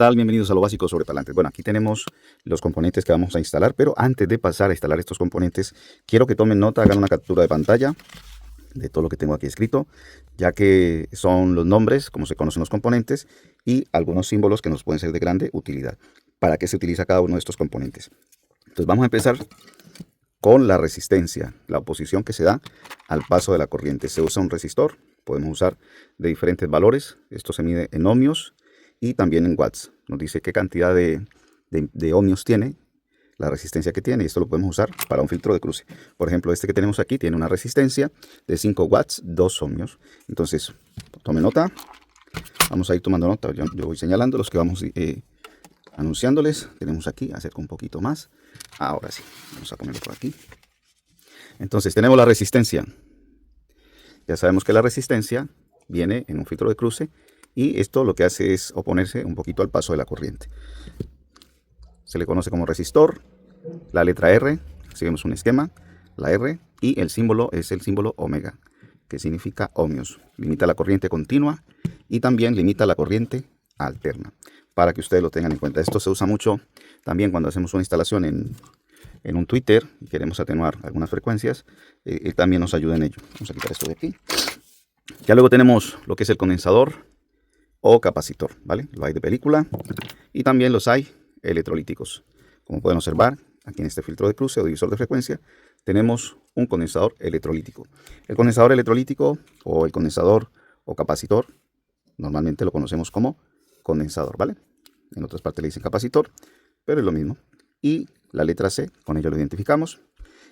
Tal? Bienvenidos a lo básico sobre parlantes. Bueno, aquí tenemos los componentes que vamos a instalar, pero antes de pasar a instalar estos componentes, quiero que tomen nota, hagan una captura de pantalla de todo lo que tengo aquí escrito, ya que son los nombres, como se conocen los componentes, y algunos símbolos que nos pueden ser de grande utilidad. ¿Para qué se utiliza cada uno de estos componentes? Entonces vamos a empezar con la resistencia, la oposición que se da al paso de la corriente. Se usa un resistor, podemos usar de diferentes valores, esto se mide en ohmios y también en watts. Nos dice qué cantidad de ohmios tiene, la resistencia que tiene, y esto lo podemos usar para un filtro de cruce. Por ejemplo, este que tenemos aquí tiene una resistencia de 5 watts, 2 ohmios. Entonces, tome nota, vamos a ir tomando nota, yo voy señalando los que vamos anunciándoles. Tenemos aquí, acerco un poquito más, ahora sí, vamos a ponerlo por aquí. Entonces tenemos la resistencia, ya sabemos que la resistencia viene en un filtro de cruce, y esto lo que hace es oponerse un poquito al paso de la corriente. Se le conoce como resistor. La letra R, seguimos un esquema, la R, y el símbolo es el símbolo omega, que significa ohmios. Limita la corriente continua y también limita la corriente alterna, para que ustedes lo tengan en cuenta. Esto se usa mucho también cuando hacemos una instalación en un tweeter y queremos atenuar algunas frecuencias. También nos ayuda en ello. Vamos a quitar esto de aquí. Ya luego tenemos lo que es el condensador o capacitor, ¿vale? Lo hay de película y también los hay electrolíticos. Como pueden observar, aquí en este filtro de cruce o divisor de frecuencia tenemos un condensador electrolítico. El condensador electrolítico o el condensador o capacitor, normalmente lo conocemos como condensador, ¿vale? En otras partes le dicen capacitor, pero es lo mismo. Y la letra C, con ello lo identificamos.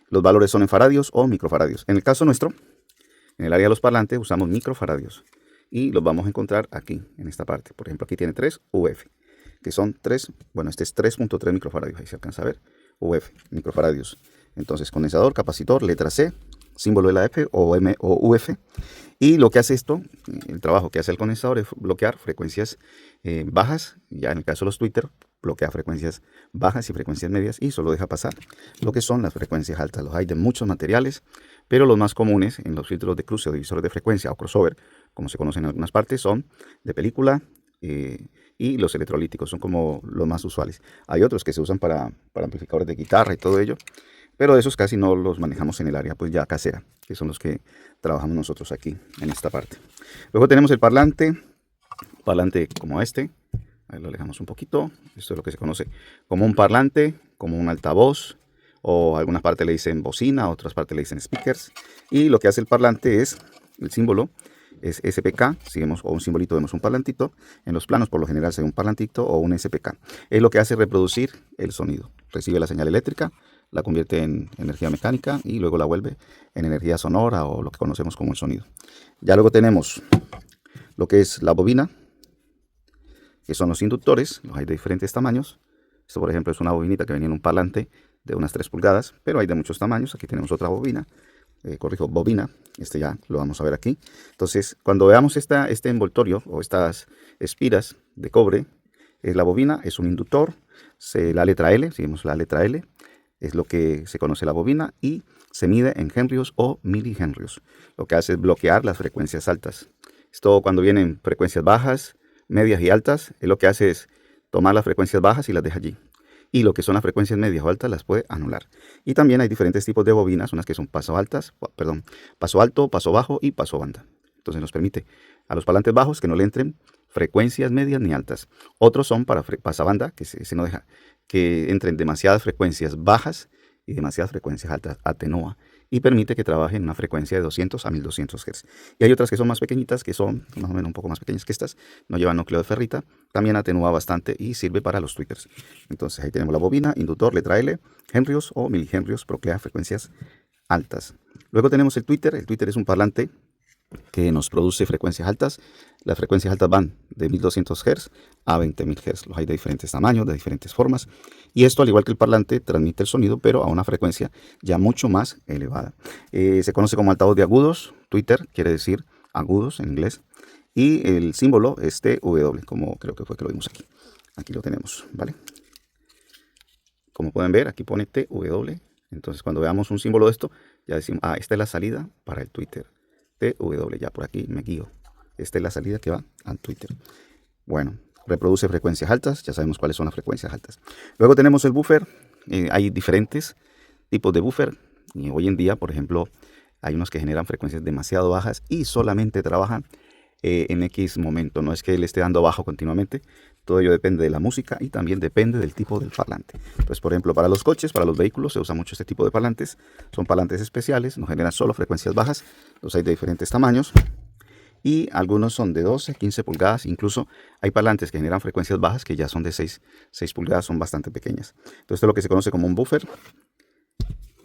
Los valores son en faradios o microfaradios. En el caso nuestro, en el área de los parlantes usamos microfaradios y los vamos a encontrar aquí, en esta parte. Por ejemplo, aquí tiene 3 UF, que son 3, bueno, este es 3.3 microfaradios, ahí se alcanza a ver, UF, microfaradios. Entonces, condensador, capacitor, letra C, símbolo de la F o M o UF. Y lo que hace esto, el trabajo que hace el condensador es bloquear frecuencias bajas. Ya en el caso de los tweeter, bloquea frecuencias bajas y frecuencias medias y solo deja pasar lo que son las frecuencias altas. Los hay de muchos materiales, pero los más comunes en los filtros de cruce o divisores de frecuencia o crossover, como se conocen en algunas partes, son de película y los electrolíticos, son como los más usuales. Hay otros que se usan para amplificadores de guitarra y todo ello, pero esos casi no los manejamos en el área pues ya casera, que son los que trabajamos nosotros aquí en esta parte. Luego tenemos el parlante como este. Ahí lo alejamos un poquito. Esto es lo que se conoce como un parlante, como un altavoz, o algunas partes le dicen bocina, otras partes le dicen speakers. Y lo que hace el parlante es, el símbolo es SPK, si vemos, o un simbolito vemos un parlantito. En los planos por lo general se ve un parlantito o un SPK. Es lo que hace reproducir el sonido. Recibe la señal eléctrica, la convierte en energía mecánica y luego la vuelve en energía sonora o lo que conocemos como el sonido. Ya luego tenemos lo que es la bobina, que son los inductores. Los hay de diferentes tamaños. Esto, por ejemplo, es una bobinita que venía en un parlante de unas 3 pulgadas, pero hay de muchos tamaños. Aquí tenemos otra bobina, bobina, este ya lo vamos a ver aquí. Entonces, cuando veamos este envoltorio o estas espiras de cobre, es la bobina, es un inductor. La letra L, si vemos la letra L, es lo que se conoce la bobina y se mide en henrios o milihenrios. Lo que hace es bloquear las frecuencias altas. Esto cuando vienen frecuencias bajas, medias y altas, lo que hace es tomar las frecuencias bajas y las deja allí. Y lo que son las frecuencias medias o altas las puede anular. Y también hay diferentes tipos de bobinas, unas que son paso alto, paso bajo y paso banda. Entonces nos permite a los parlantes bajos que no le entren frecuencias medias ni altas. Otros son para pasabanda, que se no deja que entren demasiadas frecuencias bajas y demasiadas frecuencias altas, atenúa y permite que trabaje en una frecuencia de 200 a 1200 Hz. Y hay otras que son más pequeñitas, que son más o menos un poco más pequeñas que estas, no llevan núcleo de ferrita, también atenúa bastante y sirve para los tweeters. Entonces ahí tenemos la bobina, inductor, letra L, henrios o milihenrios, procrea frecuencias altas. Luego tenemos el tweeter es un parlante que nos produce frecuencias altas. Las frecuencias altas van de 1200 Hz a 20.000 Hz. Los hay de diferentes tamaños, de diferentes formas. Y esto, al igual que el parlante, transmite el sonido, pero a una frecuencia ya mucho más elevada. Se conoce como altavoz de agudos. Tweeter quiere decir agudos en inglés. Y el símbolo es TW, como creo que fue que lo vimos aquí. Aquí lo tenemos, ¿vale? Como pueden ver, aquí pone TW. Entonces, cuando veamos un símbolo de esto, ya decimos, esta es la salida para el tweeter. TW, ya por aquí me guío. Esta es la salida que va al tweeter. Bueno, reproduce frecuencias altas, ya sabemos cuáles son las frecuencias altas. Luego tenemos el buffer, hay diferentes tipos de buffer, y hoy en día, por ejemplo, hay unos que generan frecuencias demasiado bajas y solamente trabajan en X momento, no es que le esté dando bajo continuamente. Todo ello depende de la música y también depende del tipo del parlante. Entonces, por ejemplo, para los coches, para los vehículos, se usa mucho este tipo de parlantes. Son parlantes especiales, no generan solo frecuencias bajas, los hay de diferentes tamaños. Y algunos son de 12, 15 pulgadas, incluso hay parlantes que generan frecuencias bajas que ya son de 6 pulgadas, son bastante pequeñas. Entonces, esto es lo que se conoce como un buffer.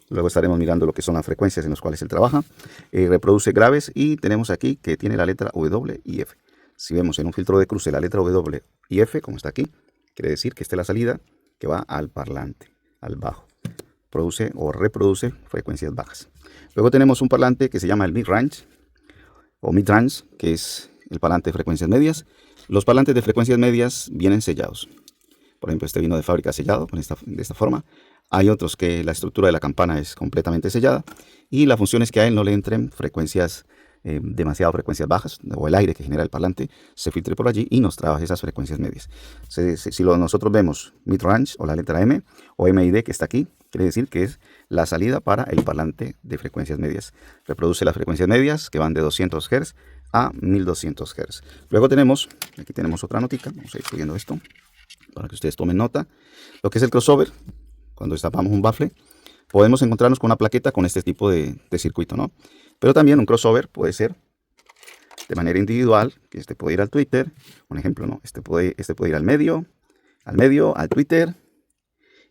Luego estaremos mirando lo que son las frecuencias en las cuales él trabaja. Reproduce graves y tenemos aquí que tiene la letra W y F. Si vemos en un filtro de cruce la letra W y F, como está aquí, quiere decir que esta es la salida que va al parlante, al bajo. Produce o reproduce frecuencias bajas. Luego tenemos un parlante que se llama el mid-range o mid-range, que es el parlante de frecuencias medias. Los parlantes de frecuencias medias vienen sellados. Por ejemplo, este vino de fábrica sellado de esta forma. Hay otros que la estructura de la campana es completamente sellada y la función es que a él no le entren frecuencias, demasiado frecuencias bajas, o el aire que genera el parlante se filtre por allí y nos trabaje esas frecuencias medias. Si nosotros vemos mid-range o la letra M o MID que está aquí, quiere decir que es la salida para el parlante de frecuencias medias. Reproduce las frecuencias medias que van de 200 Hz a 1200 Hz. Luego aquí tenemos otra notica, vamos a ir subiendo esto para que ustedes tomen nota. Lo que es el crossover, cuando destapamos un bafle, podemos encontrarnos con una plaqueta con este tipo de circuito, ¿no? Pero también un crossover puede ser de manera individual, que este puede ir al Twitter, un ejemplo, ¿no? Este puede ir al medio, al Twitter,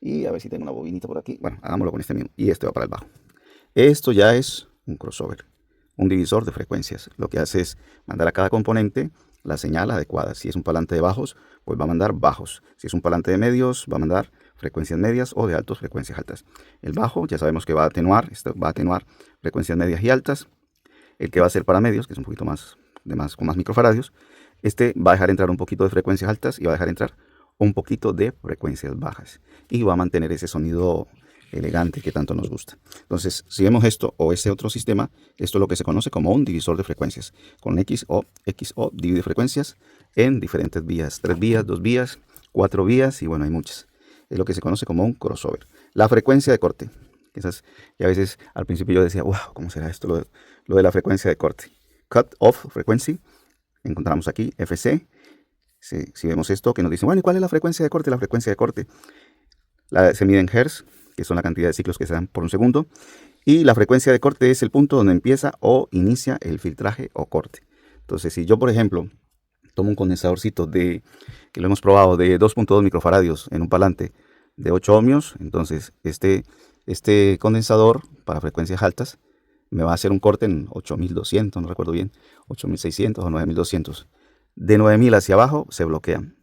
y a ver si tengo una bobinita por aquí. Bueno, hagámoslo con este mismo, y este va para el bajo. Esto ya es un crossover, un divisor de frecuencias. Lo que hace es mandar a cada componente la señal adecuada. Si es un parlante de bajos, pues va a mandar bajos. Si es un parlante de medios, va a mandar frecuencias medias, o de altos, frecuencias altas. El bajo ya sabemos que va a atenuar, esto va a atenuar frecuencias medias y altas. El que va a ser para medios, que es un poquito más, con más microfaradios, este va a dejar entrar un poquito de frecuencias altas y va a dejar entrar un poquito de frecuencias bajas. Y va a mantener ese sonido elegante que tanto nos gusta. Entonces, si vemos esto o ese otro sistema, esto es lo que se conoce como un divisor de frecuencias. Con XO divide frecuencias en diferentes vías. 3 vías, 2 vías, 4 vías y bueno, hay muchas. Es lo que se conoce como un crossover. La frecuencia de corte. Y a veces al principio yo decía, wow, ¿cómo será esto lo de la frecuencia de corte? Cut off frequency. Encontramos aquí FC. Si vemos esto que nos dicen, bueno, ¿y cuál es la frecuencia de corte? La frecuencia de corte se mide en hertz, que son la cantidad de ciclos que se dan por un segundo. Y la frecuencia de corte es el punto donde empieza o inicia el filtraje o corte. Entonces, si yo, por ejemplo, tomo un condensadorcito que lo hemos probado, de 2.2 microfaradios en un parlante de 8 ohmios, entonces este condensador para frecuencias altas me va a hacer un corte en 8200, no recuerdo bien, 8600 o 9200. De 9000 hacia abajo se bloquean.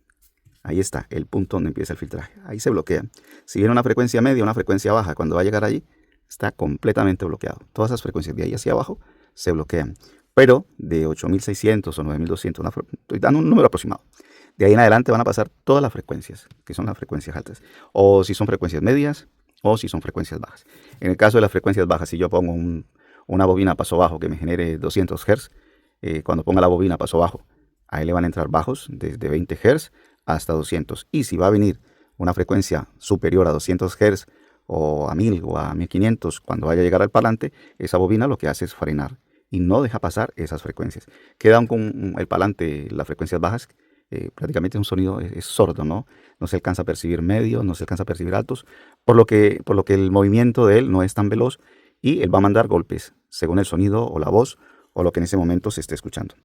Ahí está el punto donde empieza el filtraje. Ahí se bloquea. Si viene una frecuencia media, una frecuencia baja, cuando va a llegar allí, está completamente bloqueado. Todas esas frecuencias de ahí hacia abajo se bloquean. Pero de 8600 o 9200, estoy dando un número aproximado. De ahí en adelante van a pasar todas las frecuencias, que son las frecuencias altas. O si son frecuencias medias, o si son frecuencias bajas. En el caso de las frecuencias bajas, si yo pongo una bobina a paso bajo que me genere 200 Hz, cuando ponga la bobina a paso bajo, ahí le van a entrar bajos desde 20 Hz hasta 200. Y si va a venir una frecuencia superior a 200 Hz o a 1000 o a 1500, cuando vaya a llegar al parlante, esa bobina lo que hace es frenar y no deja pasar esas frecuencias. Quedan con el parlante, las frecuencias bajas, prácticamente un sonido es sordo, ¿no? No se alcanza a percibir medios, no se alcanza a percibir altos, por lo que el movimiento de él no es tan veloz y él va a mandar golpes según el sonido o la voz o lo que en ese momento se esté escuchando.